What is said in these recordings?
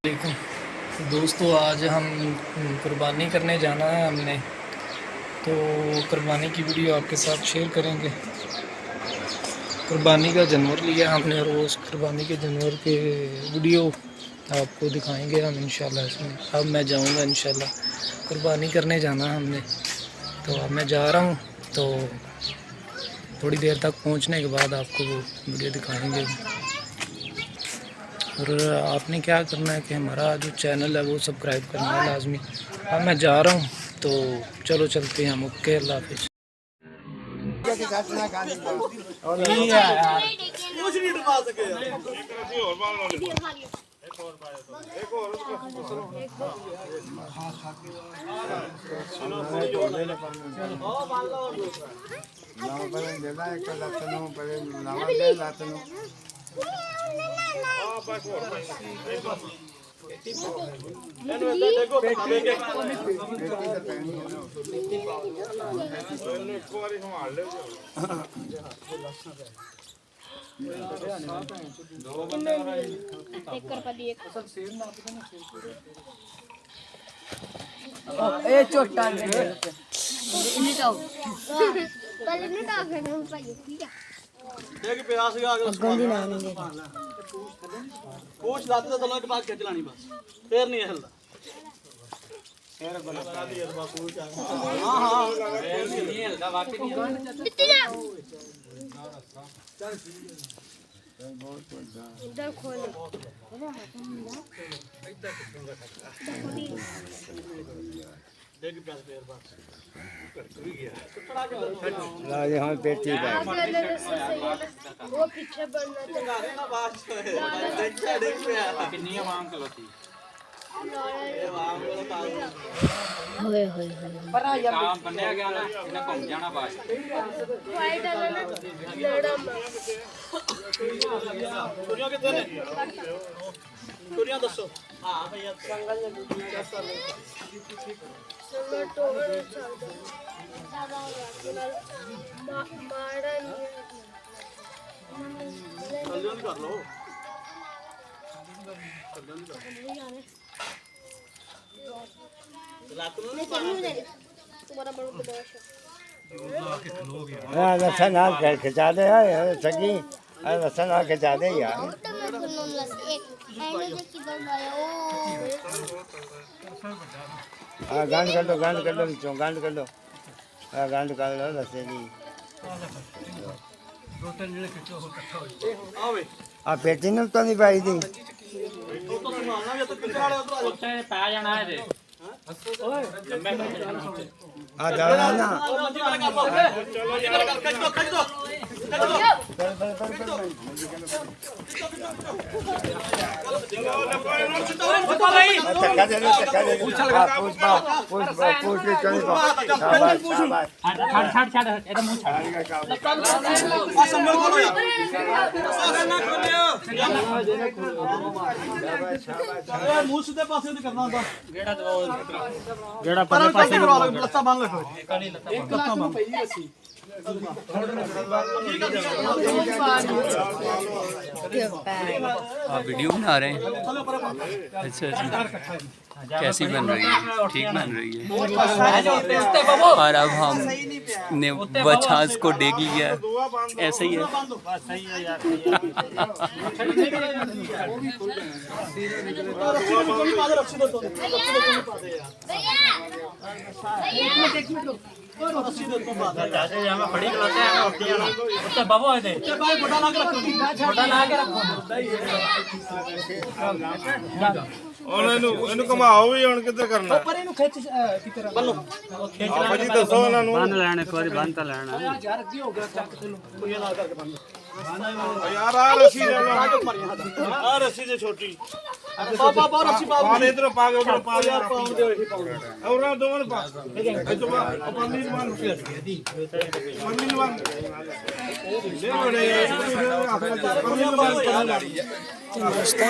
वालेकुम दोस्तों, आज हम कुर्बानी करने जाना है हमने, तो कुर्बानी की वीडियो आपके साथ शेयर करेंगे। कुर्बानी का जानवर लिया हमने और उस कुर्बानी के जानवर के वीडियो आपको दिखाएंगे हम इंशाल्लाह। इसमें अब मैं जाऊंगा इंशाल्लाह, कुर्बानी करने जाना है हमने, तो अब मैं जा रहा हूं। तो थोड़ी देर तक पहुंचने के बाद आपको वो वीडियो दिखाएंगे। और आपने क्या करना है कि हमारा जो चैनल है वो सब्सक्राइब करना है लाजमी। अब मैं जा रहा हूँ, तो चलो चलते हैं हम। ओके, अल्लाह हाफिज़। गंदी ना आने दे कोच लाते तो चलो के बाद खिंच लानी बस, फिर नहीं हिलदा। हां हां नहीं हिलदा, वाकई नहीं हिलदा। इधर खोल देख प्यास फिर बस राजे हम पेटी का वो पीछे बढ़ना गारे ना बात देख पे कितनी आवाम कलोती ये आवाम को ताऊ होए होए पर काम बनया गया ना, इन्हें घूम जाना बात वाइट वाला ना लड़म दुनिया कितने ने दुनिया दसो। हां भैया संगल ने कैसा ले टोर चल मारा कल्याण कर लो रात में तुम्हारा बड़ा बदमाश है। रस्सा ना खिंचा दे सगी, रस्सा ना खिंचा दे यार। गांड कर लो, गांड कर लो, गांड कर लो, गांड कर लो रस्से की। आवे आ पेटी ने तो नहीं पाई थी। तो संभालना भी तो कितने वाले उधर ਉੱਥੇ ਪੈ ਜਾਣਾ ਇਹਦੇ आ जाना ना मंजी वाले कर लो, मंजी वाले कर खिंच दो खिंच दो धक्का दे दो, धक्का दे दो। पूछ के चली पाओ। शाबाश शाबाश। ਛੱਡ ਛੱਡ ਇਹਦਾ ਮੂੰਹ ਛੱਡ आ संभल को लो ना खोलियो मुंह सीधे पासे नहीं करना होता। ਜਿਹੜਾ पर पासे करवा लो, लत्ता बांध लो एक लत्ता बांध आप वीडियो बना रहे हैं? अच्छा अच्छा, कैसी बन रही है? ठीक बन रही है। और अब हम ने बछास को डेग लिया, ऐसे ही है। रस्सी दो तो रस्सी दो तो बात है। ਜਾਦੇ ਜਾਵਾਂ ਫੜੀ ਖਲੋਤੇ ਆ ਉੱਤੇ ਜਾਣਾ ਉੱਤੇ ਬਵੋ ਇਹਦੇ ये भाई बड़ा ला के रखो ਛੋਟਾ ਲਾ ਕੇ ਰੱਖੋ ਇਹਨੂੰ ਘਮਾਓ ਵੀ ਹੁਣ ਕਿੱਧਰ ਕਰਨਾ? पर इनु खिंच की तरह बनो ਆਪਾ ਜੀ ਦੱਸੋ ਇਹਨਾਂ ਨੂੰ। ਬੰਨ ਲੈਣ ਇੱਕ ਵਾਰੀ ਬੰਨ ਤਾਂ ਲੈਣਾ यार अगे हो गया चक चलो कोई ना करके बंद ਯਾਰ ਆ ਰੱਸੀ ਲੈ ਲਾ, आगे मार यहां ਆ ਰੱਸੀ ਜੇ ਛੋਟੀ बाबा बाबा रस्सी बाबा ਪਾ ਦੇ ਇਧਰੋਂ ਪਾ ਕੇ ਉਧਰ ਪਾ ਦੇ यार पाउंड दे ही पाउंड ਔਰਾਂ ਦੋਵਾਂ ਨੂੰ ਪਾ ਇੱਥੋਂ ਪਾ ਪੰਨੀ ਨੂੰ ਬੰਨ ਪੰਨੀ ਨੂੰ ਬੰਨ ਦੇ ਬੜੇ ਪੰਨੀ ਨੂੰ ਬੰਨ दोस्तों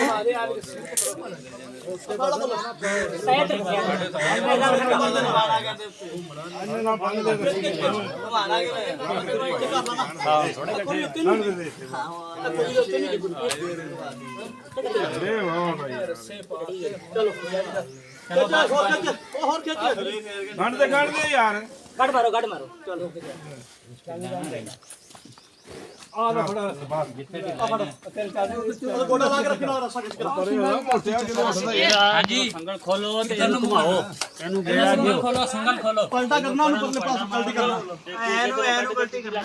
गंढ दे यार गड़ मारो चलो ਗੋਡਾ ਲਾ ਕੇ ਰੱਖਣਾ ਰਸਾ ਖਿੱਚ ਕੇ ਹਾਂਜੀ ਸੰਗਲ ਖੋਲੋ ਤੇ ਇਹਨੂੰ ਘੁਮਾਓ ਇਹਨੂੰ ਗੇੜਾ ਦਿਓ ਖੋਲੋ ਸੰਗਲ ਖੋਲੋ ਪਲਟਾ ਕਰਨਾ ਉਹਨੂੰ ਪਰਲੇ ਪਾਸੇ ਪਲਟੀ ਕਰਨਾ ਐਨੂੰ ਪਲਟੀ ਕਰਨਾ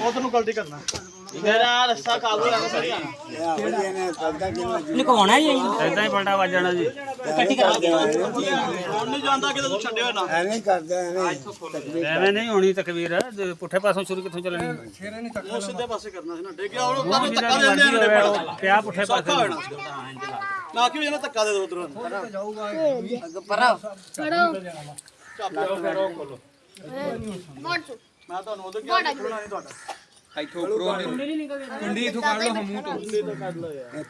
ਉਧਰ ਨੂੰ ਪਲਟੀ ਕਰਨਾ ਮੇਰਾ ਰਸਾ ਕਾਬੂ ਆ ਗਿਆ ਨਿਕਵਾਉਣਾ ਹੀ ਐਦਾਂ ਹੀ ਪਲਟਾ ਵੱਜ ਜਾਣਾ ਜੀ ਕੱਟੀ ਕਰਾ ਦੇ ਹੁਣ ਨਹੀਂ ਜਾਂਦਾ ਕਿਤੇ ਤੂੰ ਛੱਡਿਓ ਨਾ ਐਵੇਂ ਕਰਦੇ ਐਵੇਂ ਐਵੇਂ ਨਹੀਂ ਹੋਣੀ ਤਕਬੀਰ ਪੁੱਠੇ ਪਾਸੋਂ ਸ਼ੁਰੂ ਕਿੱਥੋਂ ਚੱਲਣੀ ਉਹ ਸਿੱਧੇ ਪਾਸੇ ਕਰਨਾ ਸੀ ਨਾ ਡਿੱਗਿਆ ਉਹਨੂੰ ਤਾਂ ਧੱਕਾ ਦੇ ਦਿੰਦੇ ਨੇ ਪਿਆ ਪੁੱਠੇ ਪਾਸੇ ਨਾ ਕਿ ਇਹਨਾਂ ਧੱਕਾ ਦੇ ਦੋ ਉਧਰ ਮੈਂ ਤੁਹਾਨੂੰ ਉਧਰ ਕਿਹਾ ਖੋਲਣਾ ਨਹੀਂ ਤੁਹਾਡਾ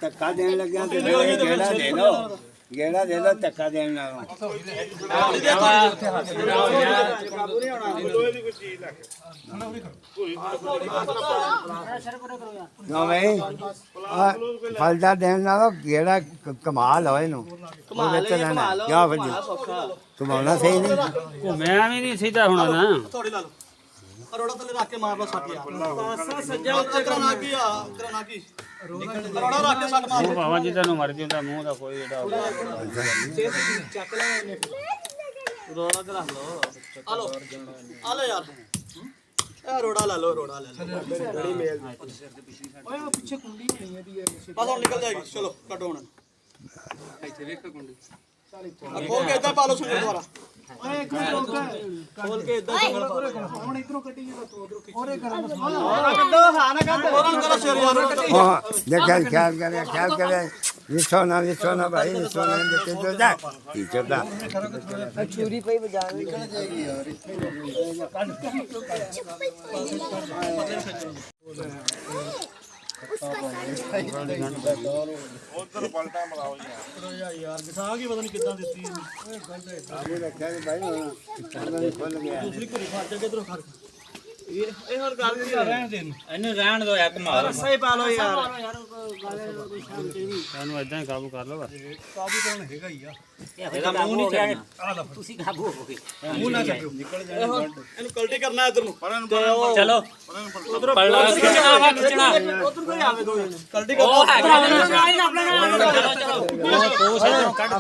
ਧੱਕਾ ਦੇਣ ਲੱਗਿਆ ਤੇ ਗੇੜਾ ਦੇ ਲੋ ਗੇੜਾ ਦੇ ਲੋ ਧੱਕਾ ਦੇਣ ਨਾਲੋਂ ਨਾ ਬਈ ਫਲਦਾ ਦੇਣ ਨਾਲੋਂ ਗੇੜਾ ਕਮਾਲ ਹੋਏ ਨੂੰ ਕਮਾਲ ਹੈ ਕਿਆ ਫਿਰ ਕਮਾਉਣਾ ਸਹੀ ਨਹੀਂ ਘੁੰਮਿਆ ਵੀ ਨਹੀਂ ਸਿੱਧਾ ਹੋਣਾ ਨਾ ਥੋੜੀ ਲਾ ਲਓ ਰੋੜਾ ਥੱਲੇ ਰੱਖ ਕੇ ਮਾਰ ਲਓ ਸੱਟ ਯਾਰ ਪਾਸਾ ਸੱਜਾ ਉੱਤੇ ਕਰਨਾ ਕੀ ਰੋੜਾ ਰੱਖ ਕੇ ਸੱਟ ਮਾਰ ਉਹ ਭਾਵਾਂ ਜੀ ਤੈਨੂੰ ਮਰ ਜਿੰਦਾ ਮੂੰਹ ਦਾ ਕੋਈ ਜਿਹੜਾ ਚੱਕ ਲੈ ਰੋੜਾ ਤੇ ਰੱਖ ਲਓ ਆ ਲਓ ਯਾਰ ਇਹ ਰੋੜਾ ਲੈ ਲਓ ਬੜੀ ਮੇਲ ਓਏ ਉਹ ਪਿੱਛੇ ਕੁੰਡੀ ਨਹੀਂ ਇਹਦੀ ਬਸ ਹੁਣ ਨਿਕਲ ਜਾਏਗੀ ਚਲੋ ਕੱਢੋ ਹੁਣ ਇੱਥੇ ਵੇਖ ਕੁੰਡੀ ਖੋਲ ਕੇ ਇਦਾਂ ਪਾ ਲਓ ਸੁਣ ਦੁਬਾਰਾ ਓਏ ਖੋਲ ਕੇ ਇਦਾਂ ਹੁਣ ਇਧਰੋਂ ਕੱਢੀ ਜਾਂਦਾ ਤੂੰ ਉਧਰੋਂ ਖਿੱਚ ਓਰੇ ਕਰਨ ਕੱਢੋ ਹਾਂ ਨਾ ਕੱਢ ਉਹਨਾਂ ਨੂੰ ਕਰੋ ਸ਼ੇਰ ਯਾਰ ਹਾਂ ਦੇਖ ਖਿਆਲ ਕਰੇ ਵਿਸੋ ਨਾ ਭਾਈ ਵਿਸੋ ਨਾ ਦੇ ਤੇ ਜਾ ਕੀ ਚੋਦਾ छुरी पे ही बजा ਨਿਕਲ ਜਾਏਗੀ ਯਾਰ ਉਧਰ ਪਲਟਾ ਮਲਾਓ ਯਾਰ ਦਿਖਾ ਕੀ ਪਤਾ ਨਹੀਂ ਕਿੱਦਾਂ ਦਿੱਤੀ ਆਗੇ ਰੱਖਿਆ ਨੀ ਭਾਈ ਹੁਣ ਖੁੱਲ ਗਿਆ ਦੂਸਰੀ ਘੁਰੀ ਫੜ ਜਾ ਕਿਧਰੋਂ ਖੜ ਇਹ ਹੋਰ ਗੱਲ ਕੀ ਰਹਿਣ ਦੇ ਇਹਨੂੰ ਰਹਿਣ ਦੋ ਯਾਰ ਕਮਾਲ ਰਸਾ ਹੀ ਪਾ ਲਓ ਯਾਰ ਇਹਨੂੰ ਇਦਾਂ ਹੀ ਕਾਬੂ ਕਰ ਲਓ ਬਸ ਕਾਬੂ ਤਾਂ ਹੁਣ ਹੈਗਾ ਹੀ ਆ ਇਹਦਾ ਮੂੰਹ ਨਹੀਂ ਚੱਲਣਾ ਤੁਸੀਂ ਕਾਬੂ ਹੋਗੇ ਮੂੰਹ ਨਾ ਚੱਕੋ ਨਿਕਲ ਜਾਏ ਇਹਨੂੰ ਕਲਟੀ ਕਰਨਾ ਇਧਰ ਨੂੰ ਚਲੋ ਪਲੜਾ ਖਿੱਚਣਾ ਉਧਰ ਕੋਈ ਆਵੇ ਦੋ ਕਲਟੀ ਕਰਨਾ ਉਹ ਹੈਗਾ ਚਲੋ ਕੱਢ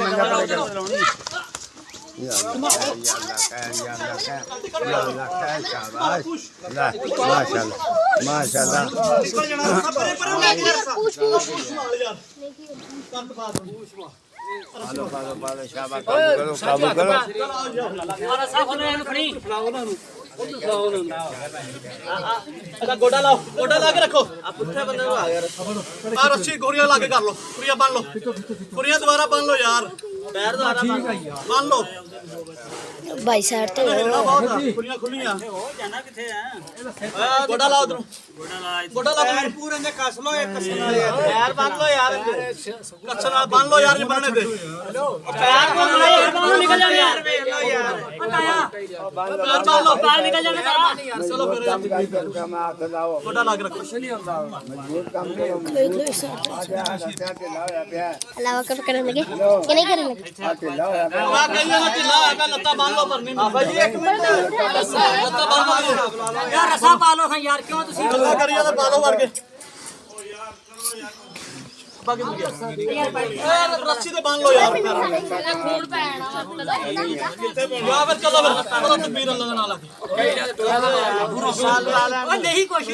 ਮਾਸ਼ਾਅੱਲਾ ਨਿਕਲ ਜਾਣਾ ਪਰੇ ਪਰੇ ਲੈ ਕੇ ਪੂਛ ਮਾਲ ਯਾਰ ਕੰਨ ਪਾ ਦੋ ਪਾਲੋ ਸ਼ਾਬਾਸ਼ ਕਾਬੂ ਕਰੋ ਸਾਰਾ ਸਾਫ ਹੋਣਾ ਇਹਨੂੰ ਫੜੀ ਅੱਛਾ ਗੋਡਾ ਲਾ ਕੇ ਰੱਖੋ ਆ ਪੁੱਠੇ ਬੰਦੇ ਨੂੰ ਆ ਯਾਰ ਆ ਰੱਸੀ ਗੋਰੀਆਂ ਲਾ ਕੇ ਕਰ ਲੋ ਕੁੜੀਆਂ ਬੰਨ ਲੋ ਕੁੜੀਆਂ ਦੁਬਾਰਾ ਬੰਨ ਲੋ ਯਾਰ ਪੈਰ ਦੁਬਾਰਾ ਬੰਨ ਲੋ भाई साहब तो ਕੁੜੀਆਂ ਖੁੱਲੀਆਂ ਹੋ ਜਾਣਾ ਕਿੱਥੇ ਆ ਗੋਡਾ ਲਾ ਉਧਰੋਂ ਗੋਡਾ ਲਾ ਪੈਰ ਪੂਰੇ ਦੇ ਕੱਸ ਲੋ ਇੱਕ ਕੱਸ ਨਾਲ ਪੈਰ ਬੰਨ ਲੋ ਯਾਰ ਕੱਸ ਨਾਲ ਬੰਨ ਲੋ ਯਾਰ ਜੇ ਬੰਨਣੇ ਤੇ ਪੈਰ ਬੰਨ ਲਓ ਯਾਰ ਬਾਹਰ ਨਿਕਲ ਜਾਣਾ ਯਾਰ ਵੇਖ ਲੋ ਯਾਰ ਆਇਆ ਪੈਰ ਬੰਨ ਲੋ ਬਾਹਰ ਨਿਕਲ ਜਾਣਾ ਚਲੋ ਫਿਰ ਗੋਡਾ ਲਾ ਕੇ ਰੱਖੋ अलावा कर करने लगे कि नहीं करने लगे ਆ ਕਈਆਂ ਨੂੰ ਢਿੱਲਾ ਹੋਇਆ ਪਿਆ ਲੱਤਾਂ ਬੰਨ ਲੋ ਪਰਨੀ ਨੂੰ ਬਾਈ ਜੀ ਇੱਕ ਮਿੰਟ ਲੱਤਾਂ ਬੰਨ ਲੋ ਯਾਰ ਰਸਾ ਪਾ ਲਓ ਯਾਰ ਕਿਉਂ ਤੁਸੀਂ ਗੱਲਾਂ ਕਰੀ ਜਾਂਦੇ ਪਾ ਲੋ ਵਰਗੇ ਬਾਕੀ ਮੁੜ ਗਿਆ ਰੱਸੀ ਤੇ ਬੰਨ ਲੋ ਯਾਰ खून पैना ਯਾ ਫਿਰ ਚਲੋ ਫਿਰ ਤਕਬੀਰ ਅੱਲਾ ਦੇ ਨਾਲ ਆ ਉਹ ਨਹੀਂ ਕੁਛ